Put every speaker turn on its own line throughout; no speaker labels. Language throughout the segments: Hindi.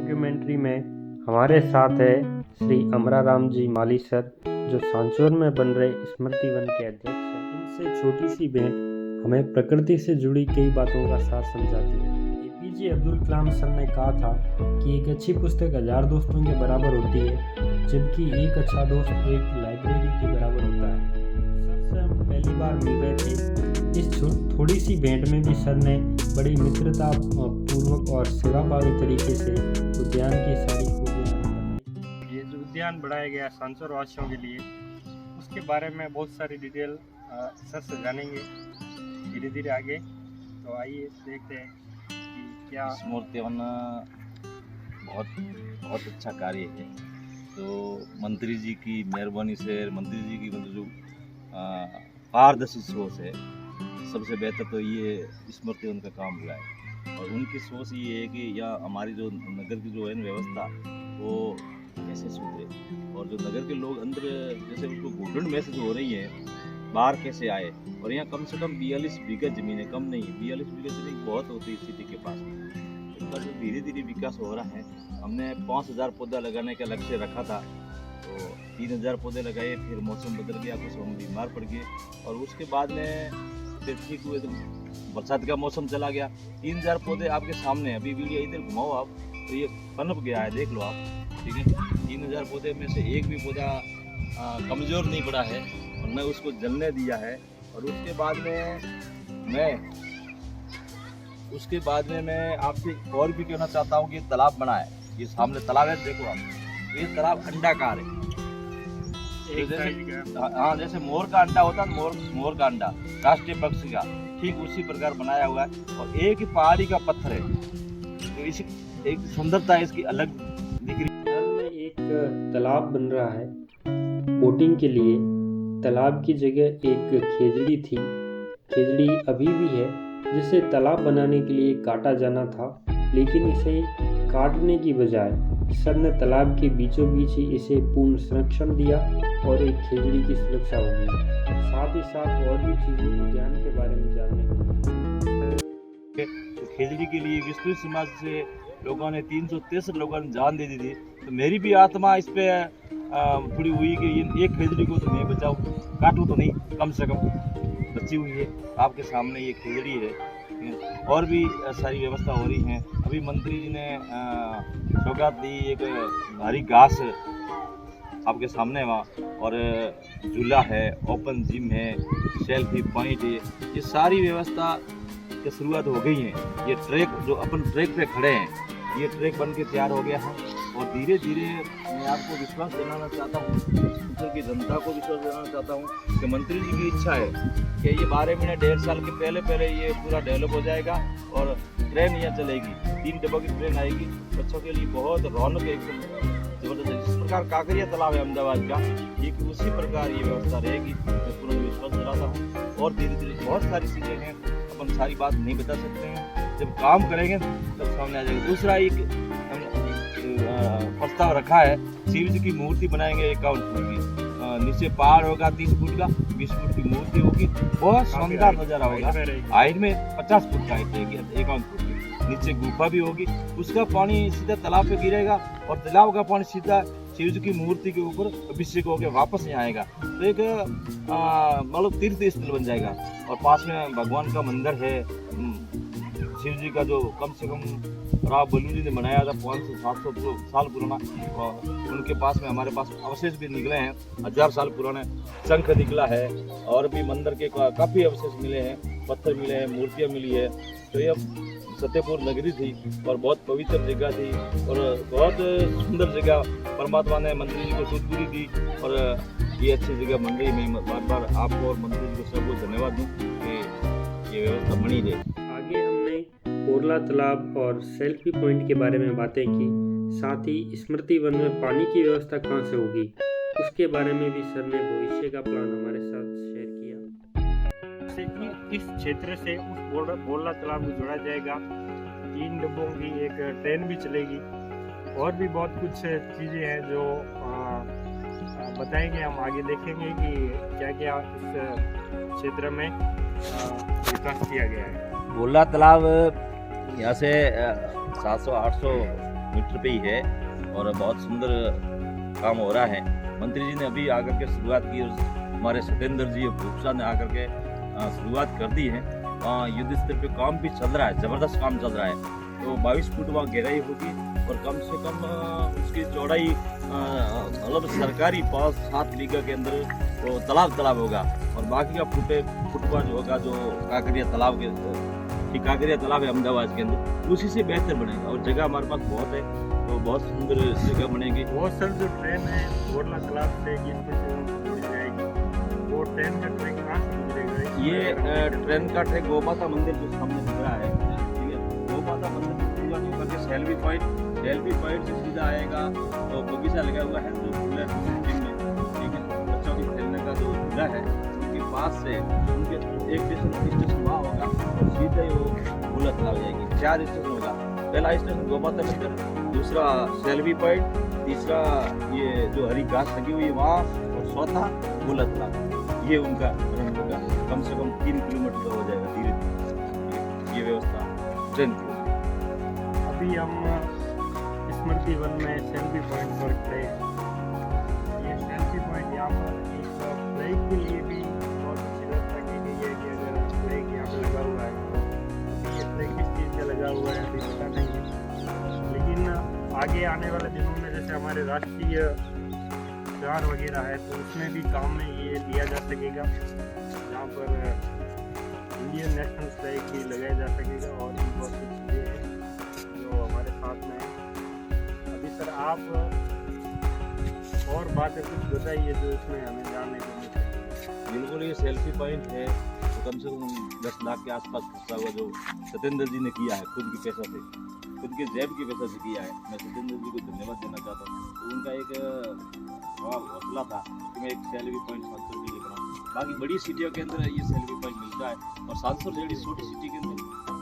डॉक्यूमेंट्री में हमारे साथ है श्री अमराराम जी माली सर, जो सांचौर में बन रहे स्मृति वन के अध्यक्ष हैं। इनसे छोटी सी भेंट हमें प्रकृति से जुड़ी कई बातों का सार समझाती है। एपीजे अब्दुल कलाम सर ने कहा था कि एक अच्छी पुस्तक 1000 दोस्तों के बराबर होती है, जबकि एक अच्छा दोस्त एक लाइब्रेरी के बराबर होता है। सर से हम पहली बार मिल रहे थे। इस थोड़ी सी भेंट में भी सर ने बड़ी मित्रता पूर्वक और सेवाभावी तरीके से उद्यान की सारी खूबियां बताई। ये जो उद्यान बनाया गया सांचौर वासियों के लिए, उसके बारे में बहुत सारी डिटेल सर से जानेंगे धीरे धीरे आगे। तो आइए देखते हैं कि क्या
स्मृति वन बहुत अच्छा कार्य है। तो मंत्री जी की मेहरबानी से, मंत्री जी की मतलब जो पारदर्शी सोच है, सबसे बेहतर तो ये स्मृति उनका काम हुआ है। और उनकी सोच ये है कि यहाँ हमारी जो नगर की जो है व्यवस्था वो कैसे सुधरे, और जो नगर के लोग अंदर जैसे उनको घुटन महसूस हो रही है, बाहर कैसे आए। और यहाँ कम से कम 42 बीघा जमीन है, कम नहीं, 42 बीघा जमीन बहुत होती है सिटी के पास में। इसका जो धीरे धीरे विकास हो रहा है, हमने 5000 पौधा लगाने का लक्ष्य रखा था, तो 3000 पौधे लगाए। फिर मौसम बदल गया, कुछ हम बीमार पड़ गए, और उसके बाद में फिर ठीक हुए तो बरसात का मौसम चला गया। 3000 पौधे आपके सामने, अभी वीडियो इधर घुमाओ आप तो ये पनप गया है, देख लो आप, ठीक है। 3000 पौधे में से एक भी पौधा कमज़ोर नहीं पड़ा है, और मैं उसको जलने दिया है। और उसके बाद में मैं आपसे और भी कहना चाहता हूँ कि तालाब बना है, ये सामने तालाब है, देखो आप, ये तालाब अंडाकार है। जैसे मोर का अंडा होता है, मोर का अंडा राष्ट्रीय पक्षी का, ठीक उसी प्रकार बनाया हुआ है। और एक ही पहाड़ी का पत्थर है, तो इसी एक सुंदरता है इसकी अलग दिख रही
है। एक तालाब बन रहा है बोटिंग के लिए। तालाब की जगह एक खेजड़ी थी, खेजड़ी अभी भी है, जिसे तालाब बनाने के लिए काटा जाना था, लेकिन इसे काटने की बजाय सर ने तालाब के बीचों बीच ही इसे पूर्ण संरक्षण दिया और एक खेजड़ी की सुरक्षा होगी। साथ ही साथ और भी चीजें उद्यान के बारे में जानने को।
तो खेजड़ी के लिए विष्णु समाज से लोगों ने 363 लोगों ने जान दे दी थी। तो मेरी भी आत्मा इस पे थोड़ी हुई कि एक खेजड़ी को तो मैं बचाऊं, काटूं तो नहीं, कम से कम बची हुई है। आपके सामने ये खेजड़ी है, और भी सारी व्यवस्था हो रही है। अभी मंत्री जी ने सौगात दी, एक भारी घास आपके सामने वहाँ, और झूला है, ओपन जिम है, सेल्फी पॉइंट है, ये सारी व्यवस्था की शुरुआत हो गई है। ये ट्रैक जो अपन ट्रैक पे खड़े हैं, ये ट्रैक बन के तैयार हो गया है। और धीरे धीरे मैं आपको विश्वास दिलाना चाहता हूँ, सांचौर की जनता को विश्वास दिलाना चाहता हूँ कि मंत्री जी की इच्छा है कि ये 12 महीने 1.5 साल के पहले ये पूरा डेवलप हो जाएगा, और ट्रेन यहाँ चलेगी, 3 डब्बों की ट्रेन आएगी। बच्चों के लिए बहुत रौनक है, एकदम जबरदस्त है। जिस प्रकार काकरिया तालाब है अहमदाबाद का, ये उसी प्रकार ये व्यवस्था रहेगी, मैं पूरा विश्वास दिलाता हूँ। और धीरे धीरे बहुत सारी चीज़ें हैं, अपन सारी बात नहीं बता सकते हैं, जब काम करेंगे तब सामने आ जाएगा। दूसरा एक प्रस्ताव रखा है, शिव जी की मूर्ति बनाएंगे 51 फुट की, नीचे पहाड़ होगा 30 फुट का, 20 फुट की मूर्ति होगी, बहुत शानदार नजारा होगा। हाइट में 50 फुट का हाइट रहेगी, 51 फुट की, नीचे गुफा भी होगी। उसका पानी सीधा तालाब पे गिरेगा, और तालाब का पानी सीधा शिव जी की मूर्ति के ऊपर अभिषेक होकर वापस यहाँ आएगा। तो एक मतलब तीर्थ स्थल बन जाएगा। और पास में भगवान का मंदिर है, शिव जी का, जो कम से कम राव बलू जी ने बनाया था, 500-700 साल पुराना। और उनके पास में हमारे पास अवशेष भी निकले हैं, 1000 साल पुराने शंख निकला है, और भी मंदिर के काफ़ी अवशेष मिले हैं, पत्थर मिले हैं, मूर्तियाँ मिली है। तो ये सत्यपुर नगरी थी, और बहुत पवित्र जगह थी, और बहुत सुंदर जगह परमात्मा ने मंत्री जी को सुधपुरी दी, और ये अच्छी जगह बन गई। मैं बार बार आपको और मंत्री जी को सबको धन्यवाद दूँ कि ये व्यवस्था बनी रहे।
आगे हमने कोरला तालाब और सेल्फी पॉइंट के बारे में बातें की, साथ ही स्मृति वन में पानी की व्यवस्था कहाँ से होगी, उसके बारे में भी सर ने भविष्य का प्लान हमारे साथ शेयर किया। इस क्षेत्र से उस कोरला तालाब को जोड़ा जाएगा, 3 डब्बों की एक ट्रेन भी चलेगी, और भी बहुत कुछ चीज़ें हैं जो बताएंगे, हम आगे देखेंगे कि क्या क्या इस क्षेत्र में विकास किया गया है।
कोरला तालाब यहाँ से 700-800 मीटर पे ही है और बहुत सुंदर काम हो रहा है। मंत्री जी ने अभी आकर के शुरुआत की और हमारे सत्येंद्र जी भूपसा ने आकर के शुरुआत कर दी है। युद्ध स्तर पे काम भी चल रहा है, जबरदस्त काम चल रहा है। तो 22 फुट वहाँ गहराई होगी और कम से कम उसकी चौड़ाई मतलब सरकारी 5-7 बीघा के अंदर वो तालाब होगा और बाकी का फुटवा जो होगा जो काकरिया तालाब के काकरिया तालाब है अहमदाबाद के अंदर, उसी से बेहतर बनेगा। और जगह हमारे पास बहुत है, तो बहुत सुंदर जगह बनेगी।
वो सर जो ट्रेन है बोरला तालाब से जुड़ जाएगी, वो ट्रेन का ट्रैक कहाँ से गुजरेगा?
ये ट्रेन का ट्रैक गोमाता मंदिर जो सामने दिख रहा है, ठीक है, गोमाता मंदिर पूरा जो करके सेल्फी पॉइंट से सीधा आएगा। तो बगीचा लगा हुआ है जो फूल है ठीक है, बच्चों के खेलने का जो झूला है उनके पास से उनके एक स्टेशन वहाँ होगा और सीधे ही वो भूला तालाब जाएगी। 4 स्टेशन होगा, पहला स्टेशन गोमाता मंदिर, दूसरा सेल्फी पॉइंट, तीसरा ये जो हरी घास लगी हुई है वहाँ और चौथा भूला तालाब। ये उनका रन होगा, कम से कम 3 किलोमीटर का हो जाएगा धीरे धीरे ये व्यवस्था ट्रेन की।
अभी हम स्मृति वन में सेल्फी पॉइंट पर खड़े हैं। ये सेल्फी पॉइंट यहाँ पर एक फ्लैग के लिए भी बहुत अच्छी व्यवस्था की गई है कि अगर फ्लैग यहाँ पर लगा हुआ है तो ये फ्लैग किस चीज़ का लगा हुआ है अभी पता नहीं है, लेकिन आगे आने वाले दिनों में जैसे हमारे राष्ट्रीय त्योहार वगैरह है तो उसमें भी काम में ये लिया जा सकेगा, जहाँ पर इंडियन नेशनल फ्लैग भी लगाया जा सकेगा। और भी बहुत सी चीज़ें हैं जो हमारे साथ में है। अभी सर आप और बातें कुछ बताइए जो इसमें हमें जानने को मिले।
बिल्कुल, ये सेल्फी पॉइंट है तो कम से कम 10 लाख के आसपास खर्चा हुआ जो सत्येंद्र जी ने किया है खुद की पैसा से, खुद के जेब की पैसा से किया है। मैं सत्येंद्र जी को धन्यवाद देना चाहता हूँ। तो उनका एक हौसला था कि मैं एक सेल्फी पॉइंट सांसद के लिए बनाऊँ। बाकी बड़ी सिटियों के अंदर ये सेल्फी पॉइंट मिलता है और सांसद जैसी छोटी सिटी के अंदर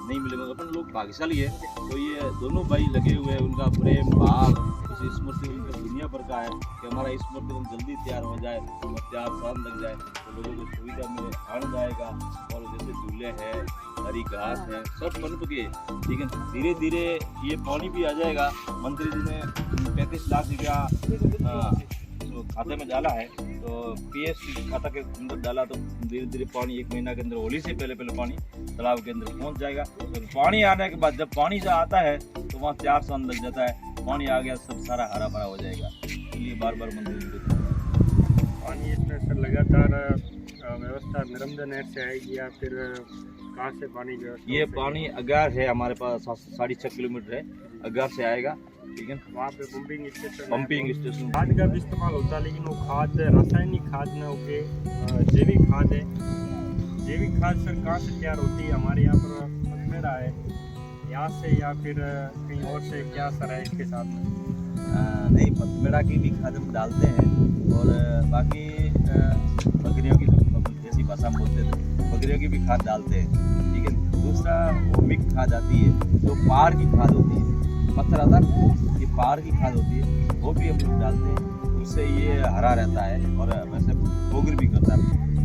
नहीं मिलेगा। अपन लोग भाग्यशाली है। तो ये दोनों भाई लगे हुए हैं, उनका प्रेम भाव उस स्मृति उनका दुनिया भर का है कि हमारा स्मृति वन जल्दी तैयार हो जाए और 4 साल लग जाए तो लोगों को सुविधा में आनंद आएगा। और जैसे झूले हैं, हरी घास है, सब पनप के, ठीक है, धीरे धीरे ये पानी भी आ जाएगा। मंत्री जी ने 35 लाख रुपया खाते में डाला है, तो पीएस खाता के अंदर डाला तो धीरे धीरे पानी 1 महीना के अंदर, होली से पहले पानी तालाब के अंदर पहुंच जाएगा। तो पानी आने के बाद जब पानी से आता है तो वहाँ 4 साल लग जाता है। पानी आ गया सब सारा हरा भरा हो जाएगा। इसलिए बार बार मंदिर
पानी इसमें सर लगातार व्यवस्था नर्मदा नहर से आएगी या फिर कहाँ से पानी व्यवस्था?
ये पानी अगार है, हमारे पास 6.5 किलोमीटर है, अगार से आएगा, ठीक है।
वहाँ पे पंपिंग स्टेशन
खाद
का भी इस्तेमाल होता है, लेकिन वो खाद रासायनिक खाद न होके जैविक खाद है। जैविक खाद सर कहाँ से तैयार होती है? हमारे यहाँ पर पथमेड़ा है, यहाँ से या फिर कहीं और से? क्या सर है इसके साथ में?
नहीं, पथमेड़ा की भी खाद हम डालते हैं और बाकी बकरियों की जैसी भाषा में बोलते थे, बकरियों की भी खाद डालते हैं, ठीक है। दूसरा ओमिक खाद आती है जो पार की खाद होती है, पत्थर आता है ये पार की खाद होती है, वो भी हम लोग डालते हैं। उससे ये हरा रहता है और वैसे गोबर भी करता है,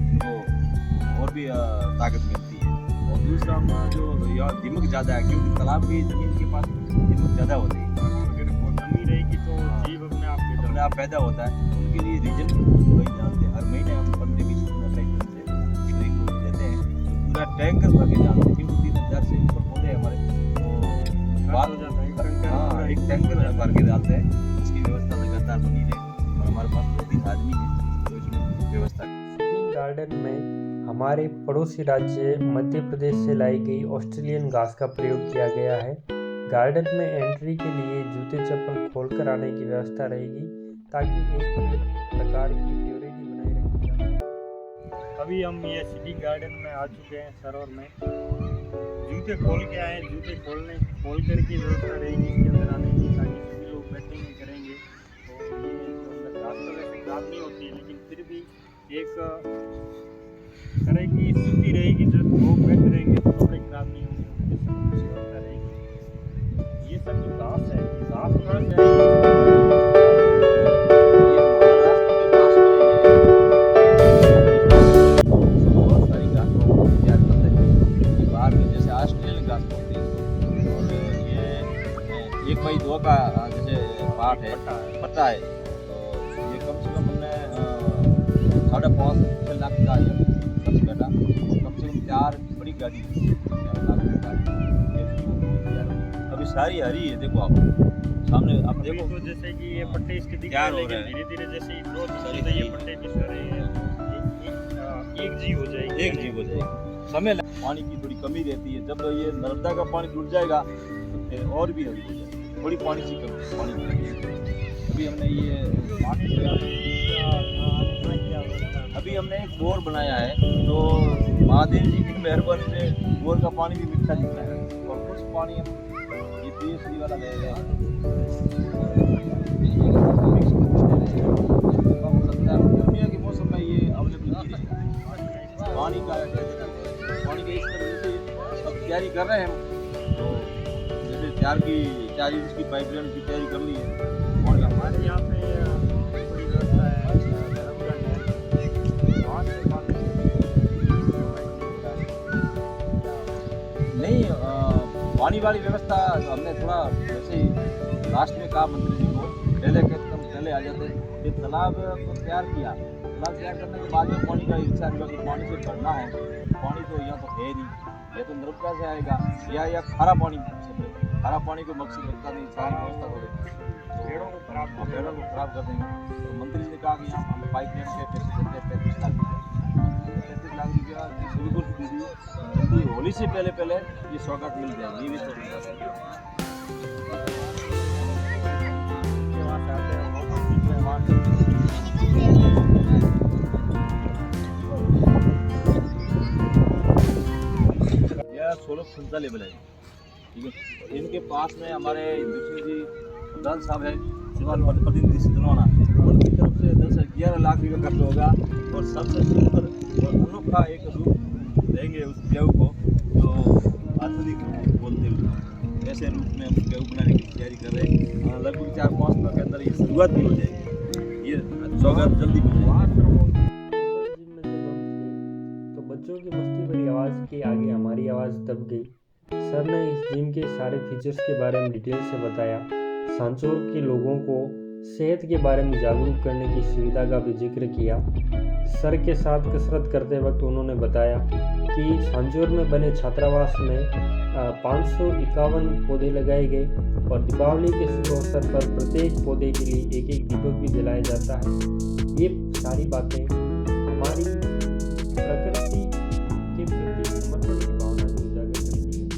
उनको और भी ताकत मिलती है। और दूसरा हम जो यहाँ दीमक ज़्यादा है क्योंकि तालाब की ज़मीन के पास दीमक ज़्यादा होती है,
अगर वो नमी रहेगी तो जीव अपने आप
पैदा होता है। उनके लिए रीजन वही डालते हैं। हर महीने हम 15-20 टैंकर से देते हैं, तो पूरा टैंकर भर के डालते हैं क्योंकि 3000 से ऊपर पौधे हमारे तो बात हो जाता है। हाँ, एक टैंकर भर के डालते हैं। इसकी व्यवस्था लगातार बनी रहे और हमारे पास 2-3 आदमी हैं तो इसमें व्यवस्था।
गार्डन में हमारे पड़ोसी राज्य मध्य प्रदेश से लाई गई ऑस्ट्रेलियन घास का प्रयोग किया गया है। गार्डन में एंट्री के लिए जूते चप्पल खोलकर आने की व्यवस्था रहेगी ताकि एक प्रकार की प्योरिटी बनाए रखी जा सके। अभी हम ये सिटी गार्डन में आ चुके हैं सरोवर में। जूते खोल के आए, जूते खोल कर की व्यवस्था रहेगी इसके अंदर आने की ताकि सभी लोग बैठेंगे करेंगे। तो ये घास तो वैसे खराब नहीं होती है, लेकिन फिर भी एक तरह की स्थिति रहेगी जो लोग बैठे रहेंगे तो कपड़े खराब नहीं होंगे, उनकी व्यवस्था रहेगी। ये सब जो घास है, ये घास कहाँ से
बहुत सारी घास तैयार करते हैं बाहर में, जैसे ऑस्ट्रेलियन घास होती है और ये 1/2 का जैसे पार्ट है, पट्टा है, तो ये कम से कम हमने 5.5 लाख का ये खर्च बैठा, और कम से कम 4 बड़ी गाड़ी 11 लाख की गाड़ी। अभी सारी हरी है, देखो आप सामने, आप देखो
तो जैसे कि ये पट्टे इसके दिख
तैयार
रहे
हो
हैं,
रहे
लेकिन
हैं।
धीरे धीरे जैसे ही ग्रोथ होगी तो ये पट्टे भी सारे एक जी हो जाएगी।
एक जीव हो जाएगी। समय पानी की थोड़ी कमी रहती है, जब ये नर्मदा का पानी जुड़ जाएगा तो फिर और भी हरी हो जाएगी, थोड़ी पानी की कमी है। अभी हमने ये अभी हमने एक बोर बनाया है, तो महादेव जी की मेहरबानी से बोर का पानी भी मीठा दिखता है, और कुछ पानी हम ये पीएचडी वाला ले रहे हैं। गर्मियों के मौसम में ये अवेलेबल नहीं रहेगा पानी का इस तरह से अब तैयारी कर रहे हैं हम, तो जैसे 4 इंच की पाइपलाइन की तैयारी कर ली है। और
हमारे यहाँ पे बड़ी व्यवस्था है गर्म करने वहाँ से
नहीं, पानी वाली व्यवस्था हमने थोड़ा जैसे ही लास्ट में कहा मंत्री जी को, पहले आ जाते, ये तालाब को तैयार किया, तालाब तैयार करने के बाद में पानी का विचार हुआ कि पानी से भरना है, पानी तो यहाँ तो है नहीं, या तो नर्मदा से आएगा या खारा पानी से, खारा पानी को मकसद रखता नहीं, सारी व्यवस्था करें, पेड़ों को खराब कर देंगे। तो मंत्री जी ने कहा कि यहाँ हम पाइप लाइन के पैसे देते हैं 35 लाख रुपया, 35 लाख रुपया बिल्कुल दीजिए, होली से पहले ये सौगात मिल जाएगी। ये भी यह 16 संस्था लेवल है, ठीक है। इनके पास में हमारे दूसरे जी प्रधान साहब है, प्रतिनिधि सिद्धवाना, उनकी तरफ से 10-11 लाख रुपये खर्च होगा, और सबसे सुंदर और अनोखा एक रूप देंगे उस गेहूँ को, तो आधुनिक बोलते हुए ऐसे रूप में हम गेहूँ बनाने की तैयारी कर रहे हैं। लगभग 4-5 माह के अंदर ये शुरुआत भी हो जाएगी, ये सौगात जल्दी मिल जाएगी।
तो बच्चों की मस्ती भरी आवाज़ के आगे हमारी आवाज़ दब गई। सर ने इस जिम के सारे फीचर्स के बारे में डिटेल से बताया। सांचौर के लोगों को सेहत के बारे में जागरूक करने की सुविधा का भी जिक्र किया। सर के साथ कसरत करते वक्त उन्होंने बताया कि सांचौर में बने छात्रावास में 551 पौधे लगाए गए, और दीपावली के शुभ अवसर पर प्रत्येक पौधे के लिए एक दीपक भी जलाया जाता है। ये सारी बातें हमारी प्रकृति के प्रति समर्पण की भावना को उजागर करती है।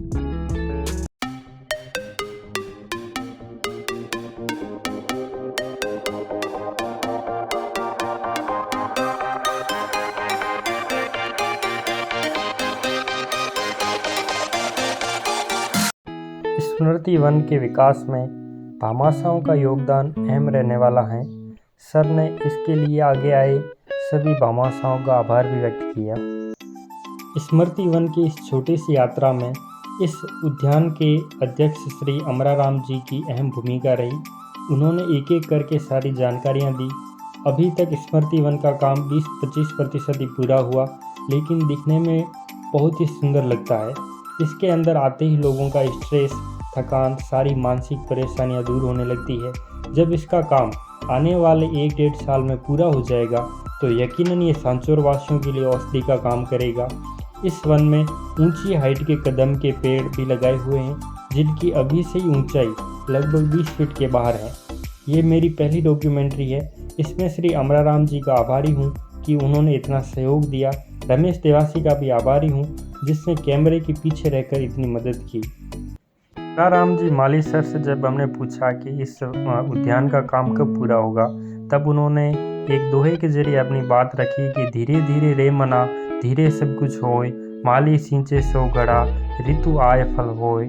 स्मृति वन के विकास में भामाशाहों का योगदान अहम रहने वाला है। सर ने इसके लिए आगे आए सभी भामाशाहों का आभार भी व्यक्त किया। स्मृति वन की इस छोटी सी यात्रा में इस उद्यान के अध्यक्ष श्री अमराराम जी की अहम भूमिका रही। उन्होंने एक एक करके सारी जानकारियां दी। अभी तक स्मृति वन का काम 20-25% ही पूरा हुआ, लेकिन दिखने में बहुत ही सुंदर लगता है। इसके अंदर आते ही लोगों का स्ट्रेस, थकान, सारी मानसिक परेशानियां दूर होने लगती है। जब इसका काम आने वाले 1-1.5 साल में पूरा हो जाएगा तो यकीनन ये सांचौर वासियों के लिए औषधि का काम करेगा। इस वन में ऊंची हाइट के कदम के पेड़ भी लगाए हुए हैं, जिनकी अभी से ही ऊंचाई लगभग 20 फीट के बाहर है। ये मेरी पहली डॉक्यूमेंट्री है। इसमें श्री अमराराम जी का आभारी हूँ कि उन्होंने इतना सहयोग दिया। रमेश देवासी का भी आभारी हूँ, जिसने कैमरे के पीछे रहकर इतनी मदद की। अमराराम जी माली सर से जब हमने पूछा कि इस उद्यान का काम कब पूरा होगा, तब उन्होंने एक दोहे के जरिए अपनी बात रखी कि धीरे धीरे रे मना, धीरे सब कुछ होए, माली सींचे सो घड़ा, ऋतु आय फल होए।